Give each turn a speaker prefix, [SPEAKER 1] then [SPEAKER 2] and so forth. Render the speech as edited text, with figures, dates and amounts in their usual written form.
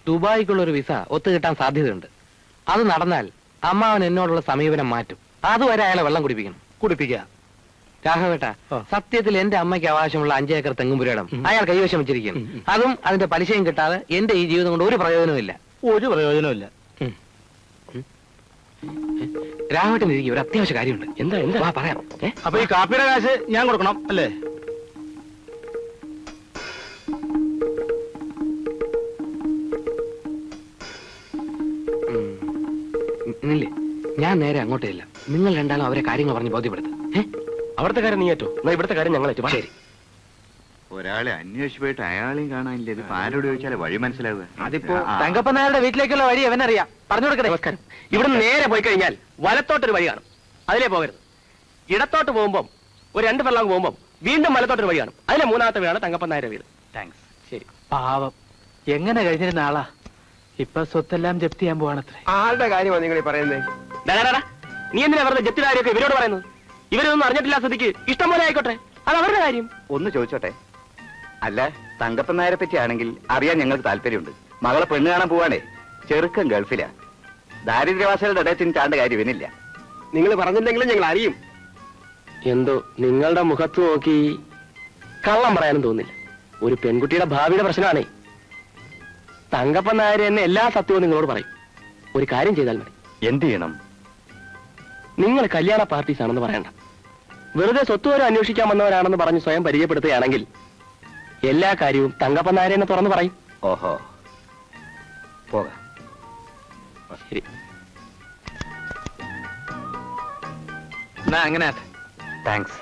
[SPEAKER 1] ദുബായിക്കുള്ള ഒരു വിസ ഒത്തുകിട്ടാൻ സാധ്യതയുണ്ട്. അത് നടന്നാൽ അമ്മാവൻ എന്നോടുള്ള സമീപനം മാറ്റും. അതുവരെ അയാളെ വെള്ളം കുടിപ്പിക്കാം. രാഘവേട്ട, സത്യത്തിൽ എന്റെ അമ്മയ്ക്ക് അവകാശമുള്ള 5 ഏക്കർ തെങ്ങുംപുരയിടം അയാൾ കൈവശം വെച്ചിരിക്കുന്നു. അതും അതിന്റെ പലിശയും കിട്ടാതെ എന്റെ ഈ ജീവിതം കൊണ്ട് ഒരു പ്രയോജനമില്ല. രാഘവേട്ടൻ ഇരിക്കും, ഒരു അത്യാവശ്യ കാര്യമുണ്ട്. എന്താ പറയാം.
[SPEAKER 2] അപ്പൊ ഈ കാപ്പിയുടെ കാശ് ഞാൻ കൊടുക്കണം അല്ലേ?
[SPEAKER 1] ഇല്ലേ, ഞാൻ നേരെ അങ്ങോട്ടേ ഇല്ല. നിങ്ങൾ രണ്ടാളും അവരെ കാര്യങ്ങൾ പറഞ്ഞ് ബോധ്യപ്പെടുത്തും.
[SPEAKER 3] അവിടുത്തെ കാര്യം നീ ഏറ്റു, ഇവിടുത്തെ കാര്യം ഞങ്ങൾ ഏറ്റു.
[SPEAKER 1] ശരി.
[SPEAKER 4] ഒരാളെ അന്വേഷിച്ചു പോയിട്ട് അയാളെയും കാണാനില്ല. ഇതിപ്പോ ആരോട് ചോദിച്ചാലേ വഴി മനസ്സിലാവുക.
[SPEAKER 1] അതിപ്പോ തങ്കപ്പൻ നായരുടെ വീട്ടിലേക്കുള്ള വഴി അവനറിയാം. പറഞ്ഞു കൊടുക്കട്ടെ.
[SPEAKER 3] നമസ്കാരം. ഇവിടുന്ന് നേരെ പോയി കഴിഞ്ഞാൽ വലത്തോട്ടൊരു വഴി കാണും, അതിലേ പോകരുത്. ഇടത്തോട്ട് പോകുമ്പോൾ ഒരു 2 ഫർലോങ് പോകുമ്പോൾ വീണ്ടും വലത്തോട്ടൊരു വഴി കാണും, അതിലെ 3ാമത്തെ വീടാണ് തങ്കപ്പൻ നായരുടെ വീട്.
[SPEAKER 2] താങ്ക്സ്.
[SPEAKER 3] ശരി.
[SPEAKER 2] പാവം, എങ്ങനെ കഴിഞ്ഞിരുന്ന ആളാ, ഇപ്പൊ സ്വത്തെല്ലാം ജപ്തി ചെയ്യാൻ പോവാണത്രേ.
[SPEAKER 3] ആരുടെ കാര്യമാണ് നിങ്ങൾ പറയുന്നത്? നീ എന്തിനാ വെറുതെ ജപ്തി കാര്യമൊക്കെ ഇവരോട് പറയുന്നത്? ഇവരൊന്നും അറിഞ്ഞിട്ടില്ല. സ്ഥിതിക്ക് ഇഷ്ടം പോലെ ആയിക്കോട്ടെ, അത് അവരുടെ കാര്യം.
[SPEAKER 4] ഒന്ന് ചോദിച്ചോട്ടെ, അല്ല തങ്കപ്പൻ നായരെ പറ്റി ആണെങ്കിൽ അറിയാൻ ഞങ്ങൾക്ക് താല്പര്യമുണ്ട്. മകളെ പെണ്ണ് കാണാൻ പോവാണേ, ചെറുക്കൻ ഗൾഫിലാ. ദാരിദ്ര്യവാസികളുടെ ഇടയിൽ ചാണ്ട കാര്യം ഇവനില്ല.
[SPEAKER 3] നിങ്ങൾ പറഞ്ഞില്ലെങ്കിലും ഞങ്ങൾ അറിയും. എന്തോ നിങ്ങളുടെ മുഖത്ത് നോക്കി കള്ളം പറയാനും തോന്നില്ല. ഒരു പെൺകുട്ടിയുടെ ഭാവിയുടെ പ്രശ്നമാണേ. തങ്കപ്പൻ നായർ എന്നെ എല്ലാ സത്യവും നിങ്ങളോട് പറയും. ഒരു കാര്യം ചെയ്താൽ മതി.
[SPEAKER 4] എന്ത് ചെയ്യണം?
[SPEAKER 3] നിങ്ങൾ കല്യാണ പാർട്ടീസ് ആണെന്ന് പറയണ്ട. വെറുതെ സ്വത്തുവരെ അന്വേഷിക്കാൻ വന്നവരാണെന്ന് പറഞ്ഞ് സ്വയം പരിചയപ്പെടുത്തുകയാണെങ്കിൽ എല്ലാ കാര്യവും തങ്കപ്പൻ നായർ എന്നെ തുറന്നു പറയും.
[SPEAKER 4] ഓഹോ, പോകാം.
[SPEAKER 3] ശരി.
[SPEAKER 1] അങ്ങനെ
[SPEAKER 4] താങ്ക്സ്.